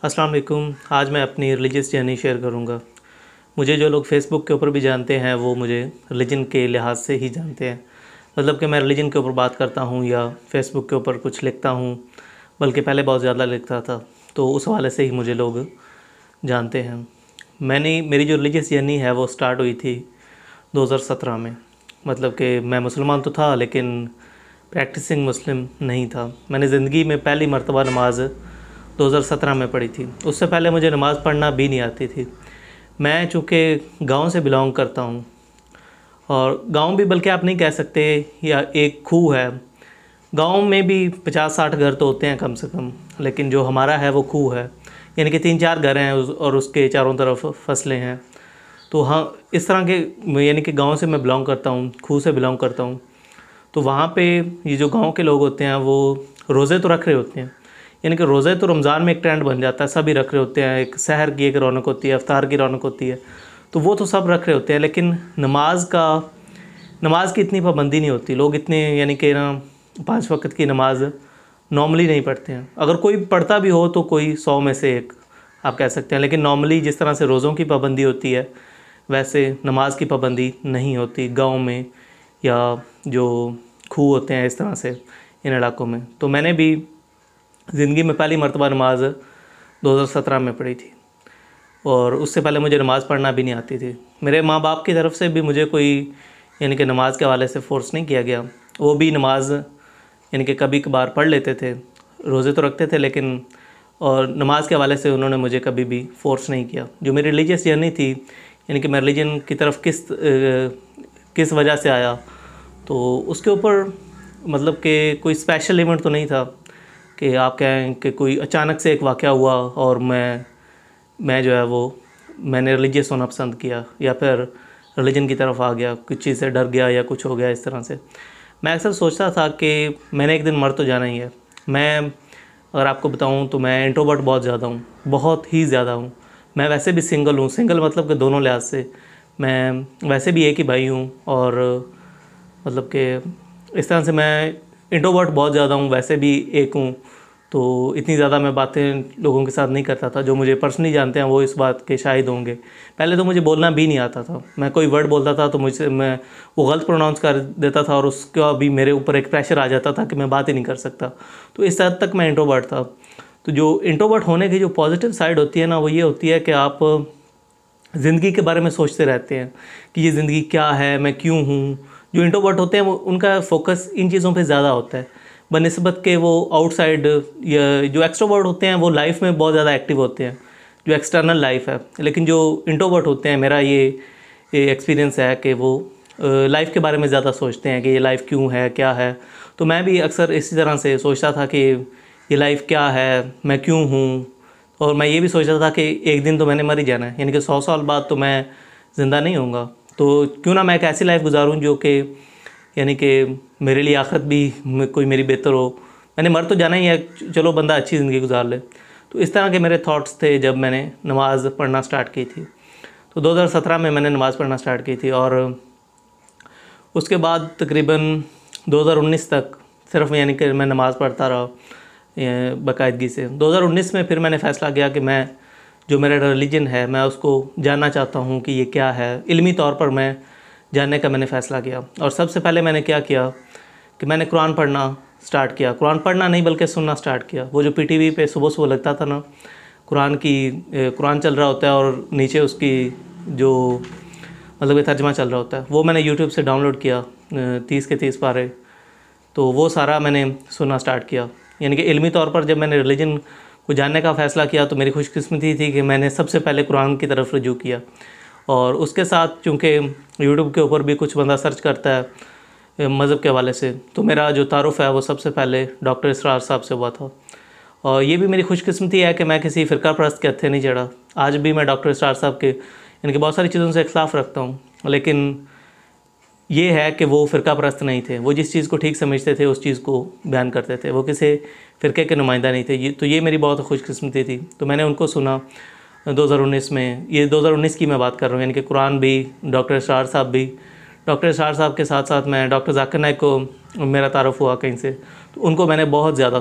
अस्सलाम वालेकुम। आज मैं अपनी रिलीजियस जर्नी शेयर करूँगा। मुझे जो लोग फेसबुक के ऊपर भी जानते हैं वो मुझे रिलीजन के लिहाज से ही जानते हैं। मतलब कि मैं रिलीजन के ऊपर बात करता हूँ या फेसबुक के ऊपर कुछ लिखता हूँ, बल्कि पहले बहुत ज़्यादा लिखता था, तो उस हवाले से ही मुझे लोग जानते हैं। मेरी जो रिलीजियस जर्नी है वो स्टार्ट हुई थी 2017 में। मतलब कि मैं मुसलमान तो था लेकिन प्रैक्टिसिंग मुस्लिम नहीं था। मैंने ज़िंदगी में पहली मर्तबा नमाज़ 2017 में पढ़ी थी। उससे पहले मुझे नमाज़ पढ़ना भी नहीं आती थी। मैं चूँकि गांव से बिलोंग करता हूँ, और गांव भी बल्कि आप नहीं कह सकते, या एक खूह है। गांव में भी 50-60 घर तो होते हैं कम से कम, लेकिन जो हमारा है वो खूह है, यानी कि 3-4 घर हैं और उसके चारों तरफ फसलें हैं। तो हाँ, इस तरह के यानी कि गांव से मैं बिलोंग करता हूँ, खूह से बिलोंग करता हूँ। तो वहाँ पे ये जो गांव के लोग होते हैं वो रोज़े तो रख रहे होते हैं, यानी कि रोज़े तो रमज़ान में एक ट्रेंड बन जाता है, सभी रख रहे होते हैं। एक सहर की एक रौनक होती है, अफ्तार की रौनक होती है, तो वो तो सब रख रहे होते हैं। लेकिन नमाज की इतनी पाबंदी नहीं होती। लोग इतने यानी कि ना 5 वक्त की नमाज नॉर्मली नहीं पढ़ते हैं। अगर कोई पढ़ता भी हो तो कोई 100 में से एक आप कह सकते हैं। लेकिन नॉर्मली जिस तरह से रोज़ों की पाबंदी होती है वैसे नमाज की पाबंदी नहीं होती गाँव में, या जो खूह होते हैं इस तरह से इन इलाकों में। तो मैंने भी ज़िंदगी में पहली मर्तबा नमाज 2017 में पढ़ी थी, और उससे पहले मुझे नमाज़ पढ़ना भी नहीं आती थी। मेरे माँ बाप की तरफ से भी मुझे कोई यानी कि नमाज़ के हवाले से फ़ोर्स नहीं किया गया। वो भी नमाज यानी कि कभी कभार पढ़ लेते थे, रोज़े तो रखते थे, लेकिन और नमाज के हवाले से उन्होंने मुझे कभी भी फ़ोर्स नहीं किया। जो मेरी रिलीजियस जर्नी थी, यानी कि मैं रिलीजन की तरफ किस वजह से आया, तो उसके ऊपर मतलब कि कोई स्पेशल इवेंट तो नहीं था कि आप कहें कि कोई अचानक से एक वाक़या हुआ और मैं जो है वो मैंने रिलीजियस होना पसंद किया, या फिर रिलीजन की तरफ आ गया, कुछ चीज़ से डर गया या कुछ हो गया इस तरह से। मैं अक्सर सोचता था कि मैंने एक दिन मर तो जाना ही है। मैं अगर आपको बताऊं तो मैं इंट्रोवर्ट बहुत ज़्यादा हूं, बहुत ही ज़्यादा हूं। मैं वैसे भी सिंगल हूं, सिंगल मतलब कि दोनों लिहाज से। मैं वैसे भी एक ही भाई हूं, और मतलब कि इस तरह से मैं इंट्रोवर्ट बहुत ज़्यादा हूँ, वैसे भी एक हूँ। तो इतनी ज़्यादा मैं बातें लोगों के साथ नहीं करता था। जो मुझे पर्सनली जानते हैं वो इस बात के शाहिद होंगे। पहले तो मुझे बोलना भी नहीं आता था। मैं कोई वर्ड बोलता था तो मैं वो गलत प्रोनाउंस कर देता था, और उसका भी मेरे ऊपर एक प्रेशर आ जाता था कि मैं बात ही नहीं कर सकता। तो इस हद तक मैं इंट्रोवर्ट था। तो जो इंट्रोवर्ट होने की जो पॉजिटिव साइड होती है ना, वो ये होती है कि आप ज़िंदगी के बारे में सोचते रहते हैं कि ये ज़िंदगी क्या है, मैं क्यों हूँ। जो इंट्रोवर्ट होते हैं वो उनका फोकस इन चीज़ों पे ज़्यादा होता है बनिस्बत के वो आउटसाइड, या जो एक्सट्रोवर्ट होते हैं वो लाइफ में बहुत ज़्यादा एक्टिव होते हैं, जो एक्सटर्नल लाइफ है। लेकिन जो इंट्रोवर्ट होते हैं, मेरा ये एक्सपीरियंस है कि वो लाइफ के बारे में ज़्यादा सोचते हैं कि ये लाइफ क्यों है, क्या है। तो मैं भी अक्सर इसी तरह से सोचता था कि ये लाइफ क्या है, मैं क्यों हूँ। और मैं ये भी सोचता था कि एक दिन तो मैंने मर ही जाना है, यानी कि 100 साल बाद तो मैं ज़िंदा नहीं होऊंगा। तो क्यों ना मैं एक ऐसी लाइफ गुजारूं जो कि यानी कि मेरे लिए आखिरत भी कोई मेरी बेहतर हो। मैंने मर तो जाना ही है, चलो बंदा अच्छी ज़िंदगी गुजार ले। तो इस तरह के मेरे थॉट्स थे जब मैंने नमाज़ पढ़ना स्टार्ट की थी। तो 2017 में मैंने नमाज़ पढ़ना स्टार्ट की थी, और उसके बाद तकरीबन 2019 तक सिर्फ यानी कि मैं नमाज़ पढ़ता रहा बाकायदगी से। 2019 में फिर मैंने फ़ैसला किया कि मैं जो मेरा रिलीजन है मैं उसको जानना चाहता हूँ कि ये क्या है। इल्मी तौर पर मैं जानने का मैंने फ़ैसला किया, और सबसे पहले मैंने क्या किया कि मैंने कुरान पढ़ना स्टार्ट किया। कुरान पढ़ना नहीं बल्कि सुनना स्टार्ट किया। वो जो पीटीवी पे सुबह सुबह लगता था ना, कुरान चल रहा होता है और नीचे उसकी जो मतलब तर्जमा चल रहा होता है, वो मैंने यूट्यूब से डाउनलोड किया, 30 के 30 पारे। तो वो सारा मैंने सुनना स्टार्ट किया। यानी कि इल्मी तौर पर जब मैंने रिलीजन को जानने का फ़ैसला किया तो मेरी खुशकिस्मती थी कि मैंने सबसे पहले कुरान की तरफ रुजू किया। और उसके साथ चूँकि यूट्यूब के ऊपर भी कुछ बंदा सर्च करता है मज़हब के हवाले से, तो मेरा जो तारुफ़ है वो सबसे पहले डॉक्टर इसरार साहब से हुआ था। और ये भी मेरी खुशकिस्मती है कि मैं किसी फ़िरका परस्त के हत्थे नहीं चढ़ा। आज भी मैं डॉक्टर इसरार साहब के यानी कि बहुत सारी चीज़ों से इख्तिलाफ़ रखता हूँ, लेकिन ये है कि वो फ़िरका परस्त नहीं थे। वो जिस चीज़ को ठीक समझते थे उस चीज़ को बयान करते थे। वो किसी फ़िरके के नुमाइंदा नहीं थे। तो ये मेरी बहुत खुशकिस्मती थी। तो मैंने उनको सुना 2019 में। ये 2019 की मैं बात कर रहा हूँ, यानी कि कुरान भी, डॉक्टर इसरार साहब भी। डॉक्टर इसरार साहब के साथ साथ मैं डॉक्टर ज़ाकिर नाइक को मेरा तारुफ़ हुआ कहीं से, तो उनको मैंने बहुत ज़्यादा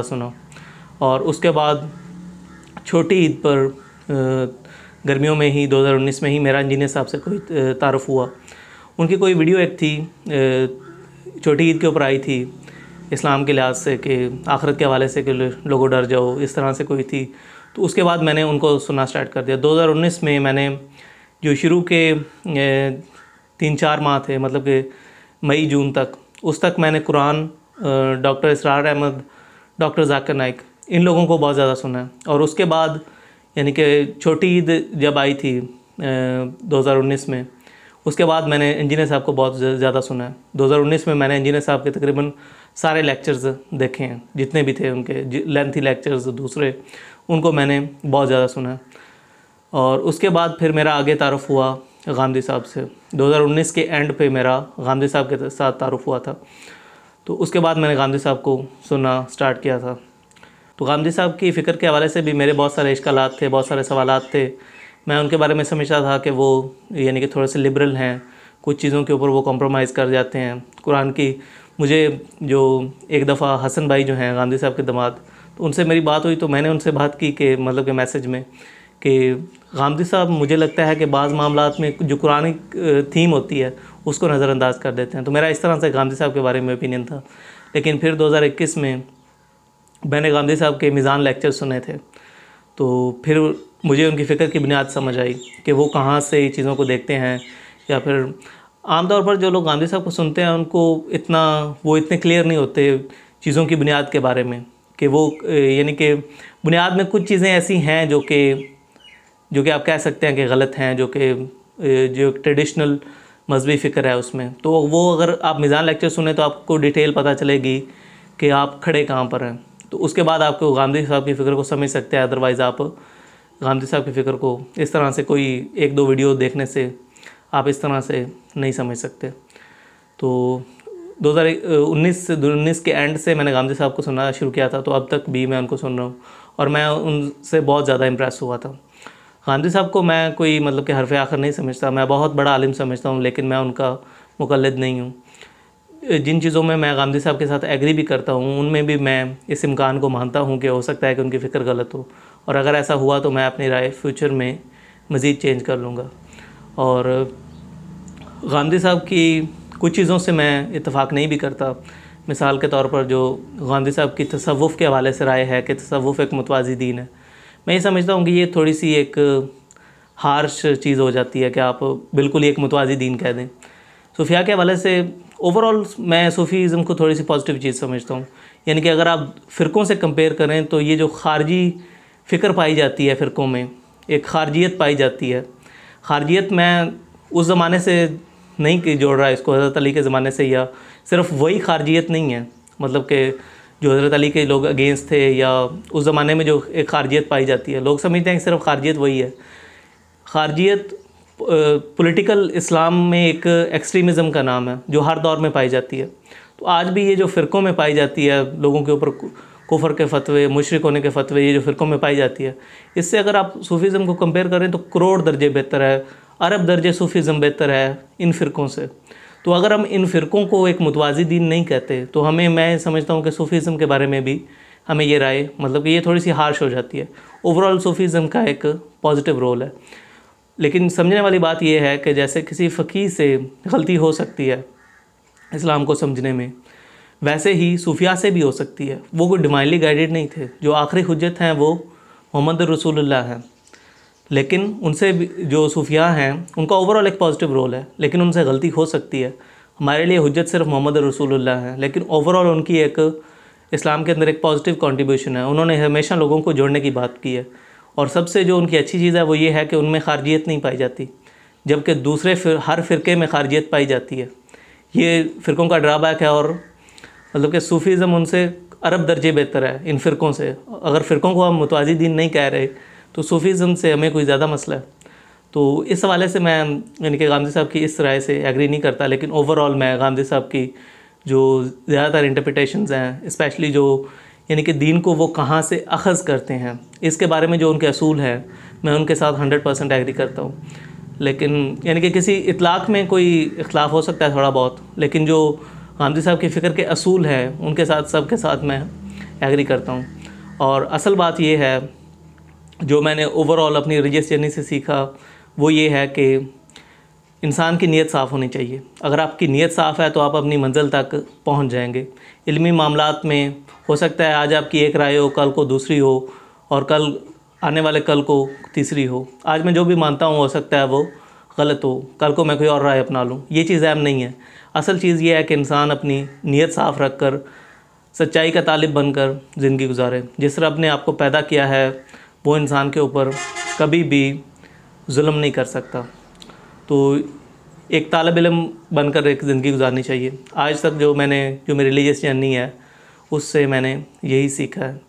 सुना। और उसके बाद छोटी ईद पर गर्मियों में ही 2019 में ही मेरा इंजीनियर साहब से कोई तारुफ़ हुआ। उनकी कोई वीडियो एक थी, छोटी ईद के ऊपर आई थी, इस्लाम के लिहाज से कि आखिरत के हवाले से कि लोगों डर जाओ, इस तरह से कोई थी। तो उसके बाद मैंने उनको सुनना स्टार्ट कर दिया। 2019 में मैंने जो शुरू के 3-4 माह थे, मतलब कि मई जून तक, उस तक मैंने कुरान, डॉक्टर इसरार अहमद, डॉक्टर जाकिर नाइक, इन लोगों को बहुत ज़्यादा सुना है। और उसके बाद यानी कि छोटी ईद जब आई थी 2019 में, उसके बाद मैंने इंजीनियर साहब को बहुत ज़्यादा सुना है। 2019 में मैंने इंजीनियर साहब के तकरीबन सारे लेक्चर्स देखे हैं, जितने भी थे उनके लेंथी लेक्चर्स दूसरे, उनको मैंने बहुत ज़्यादा सुना है। और उसके बाद फिर मेरा आगे तारुफ़ हुआ गामदी साहब से। 2019 के एंड पे मेरा गामदी साहब के साथ तारुफ़ हुआ था। तो उसके बाद मैंने गामदी साहब को सुनना स्टार्ट किया था। तो गामदी साहब की फ़िक्र के हवाले से भी मेरे बहुत सारे इश्कालात थे, बहुत सारे सवालात थे। मैं उनके बारे में समझता था कि वो यानी कि थोड़े से लिबरल हैं, कुछ चीज़ों के ऊपर वो कॉम्प्रोमाइज़ कर जाते हैं। कुरान की मुझे जो एक दफ़ा हसन भाई जो हैं गामदी साहब के दामाद, तो उनसे मेरी बात हुई, तो मैंने उनसे बात की कि मतलब के मैसेज में कि गामदी साहब, मुझे लगता है कि बाज़ मामलात में जो कुरानिक थीम होती है उसको नज़रअंदाज कर देते हैं। तो मेरा इस तरह से गामदी साहब के बारे में ओपिनियन था। लेकिन फिर 2021 में मैंने गामदी साहब के मीज़ान लेक्चर सुने थे, तो फिर मुझे उनकी फ़िक्र की बुनियाद समझ आई कि वो कहाँ से चीज़ों को देखते हैं। या फिर आमतौर पर जो लोग गामदी साहब को सुनते हैं उनको वो इतने क्लियर नहीं होते चीज़ों की बुनियाद के बारे में, कि वो यानी कि बुनियाद में कुछ चीज़ें ऐसी हैं जो कि आप कह सकते हैं कि गलत हैं, जो ट्रेडिशनल मजहबी फ़िक्र है उसमें। तो वो अगर आप मीज़ान लेक्चर सुने तो आपको डिटेल पता चलेगी कि आप खड़े कहाँ पर हैं। तो उसके बाद आपको गामदी साहब की फ़िक्र को समझ सकते हैं। अदरवाइज़ आप गामदी साहब की फ़िक्र को इस तरह से कोई 1-2 वीडियो देखने से आप इस तरह से नहीं समझ सकते। तो 2019 के एंड से मैंने गामदी साहब को सुनना शुरू किया था, तो अब तक भी मैं उनको सुन रहा हूँ और मैं उनसे बहुत ज़्यादा इम्प्रेस हुआ था। गामदी साहब को मैं कोई मतलब कि हरफ़ आखिर नहीं समझता, मैं बहुत बड़ा आलिम समझता हूँ, लेकिन मैं उनका मुक़ल्लिद नहीं हूँ। जिन चीज़ों में मैं गामदी साहब के साथ एग्री भी करता हूँ, उनमें भी मैं इस इम्कान को मानता हूँ कि हो सकता है कि उनकी फ़िक्र गलत हो, और अगर ऐसा हुआ तो मैं अपनी राय फ्यूचर में मज़ीद चेंज कर लूँगा। और गामदी साहब की कुछ चीज़ों से मैं इत्तेफाक नहीं भी करता। मिसाल के तौर पर जो गामदी साहब की तसव्वुफ़ के हवाले से राय है कि तसव्वुफ़ एक मुतवाज़ी दीन है, मैं ये समझता हूँ कि ये थोड़ी सी एक हार्श चीज़ हो जाती है कि आप बिल्कुल ही एक मुतवाज़ी दीन कह दें। सूफिया के हवाले से ओवरऑल मैं सूफ़ीज़म को थोड़ी सी पॉजिटिव चीज़ समझता हूँ। यानी कि अगर आप फ़िरक़ों से कंपेयर करें तो ये जो ख़ारजी फ़िक्र पाई जाती है फ़िरक़ों में, एक ख़ारजियत पाई जाती है। ख़ारजियत मैं उस ज़माने से नहीं जोड़ रहा इसको हज़रत अली के ज़माने से, या सिर्फ वही ख़ारजियत नहीं है, मतलब कि जो हज़रत अली के लोग अगेंस्ट थे, या उस ज़माने में जो एक ख़ारजियत पाई जाती है। लोग समझते हैं कि सिर्फ ख़ारजियत वही है। ख़ारजियत पॉलिटिकल इस्लाम में एक एक्सट्रीमिज़म का नाम है जो हर दौर में पाई जाती है। तो आज भी ये जो फ़िरक़ों में पाई जाती है, लोगों के ऊपर कुफ़र के फ़तवे, मुशरिक होने के फ़तवे, ये जो फ़िरक़ों में पाई जाती है, इससे अगर आप सूफ़ीज़म को कंपेयर करें तो करोड़ दर्जे बेहतर है, अरब दर्जे सूफ़ीज़म बेहतर है इन फ़िरक़ों से। तो अगर हम इन फ़िरक़ों को एक मुतवाज़ी दीन नहीं कहते तो मैं समझता हूँ कि सूफ़ीज़म के बारे में भी हमें ये राय, मतलब कि ये थोड़ी सी हार्श हो जाती है। ओवरऑल सूफ़ीज़म का एक पॉजिटिव रोल है, लेकिन समझने वाली बात यह है कि जैसे किसी फ़कीह से गलती हो सकती है इस्लाम को समझने में, वैसे ही सूफिया से भी हो सकती है। वो कोई डिवाइनली गाइडेड नहीं थे। जो आखिरी हुज्जत हैं वो मोहम्मद रसूलुल्लाह हैं, लेकिन उनसे जो सूफिया हैं उनका ओवरऑल एक पॉजिटिव रोल है, लेकिन उनसे गलती हो सकती है। हमारे लिए हुज्जत सिर्फ मोहम्मद रसूलुल्लाह हैं, लेकिन ओवरऑल उनकी एक इस्लाम के अंदर एक पॉजिटिव कंट्रीब्यूशन है। उन्होंने हमेशा लोगों को जोड़ने की बात की है, और सबसे जो उनकी अच्छी चीज़ है वो ये है कि उनमें ख़ारजियत नहीं पाई जाती, जबकि दूसरे हर फ़िरक़े में ख़ारजियत पाई जाती है। ये फ़िरक़ों का ड्राबैक है, और मतलब कि सूफ़ीज़म उनसे अरब दर्जे बेहतर है इन फ़िरक़ों से। अगर फ़िरक़ों को हम मुतवाज़ी दीन नहीं कह रहे तो सूफ़ीज़म से हमें कोई ज़्यादा मसला है। तो इस हवाले से मैं यानी कि गामदी साहब की इस राय से एग्री नहीं करता, लेकिन ओवरऑल मैं गामदी साहब की जो ज़्यादातर इंटरप्रिटेशंस हैं, स्पेशली जो यानी कि दीन को वो कहाँ से अख़ज़ करते हैं, इसके बारे में जो उनके असूल हैं, मैं उनके साथ 100% एग्री करता हूँ। लेकिन यानी कि किसी इतलाक़ में कोई इख्तिलाफ़ हो सकता है थोड़ा बहुत, लेकिन जो गामदी साहब की फ़िक्र के असूल हैं उनके साथ सब के साथ मैं एग्री करता हूँ। और असल बात ये है जो मैंने ओवरऑल अपनी रिलीजियस जर्नी से सीखा वो ये है कि इंसान की नीयत साफ़ होनी चाहिए। अगर आपकी नीयत साफ़ है तो आप अपनी मंजिल तक पहुंच जाएंगे। इल्मी मामलात में हो सकता है आज आपकी एक राय हो, कल को दूसरी हो, और कल आने वाले कल को तीसरी हो। आज मैं जो भी मानता हूँ हो सकता है वो गलत हो, कल को मैं कोई और राय अपना लूँ। ये चीज़ अहम नहीं है। असल चीज़ ये है कि इंसान अपनी नीयत साफ़ रख कर, सच्चाई का तालिब बनकर ज़िंदगी गुजारे। जिस रब ने आपको पैदा किया है वो इंसान के ऊपर कभी भी जुल्म नहीं कर सकता। तो एक तालिब इल्म बनकर एक ज़िंदगी गुजारनी चाहिए। आज तक जो मेरी रिलीजियस जर्नी है उससे मैंने यही सीखा है।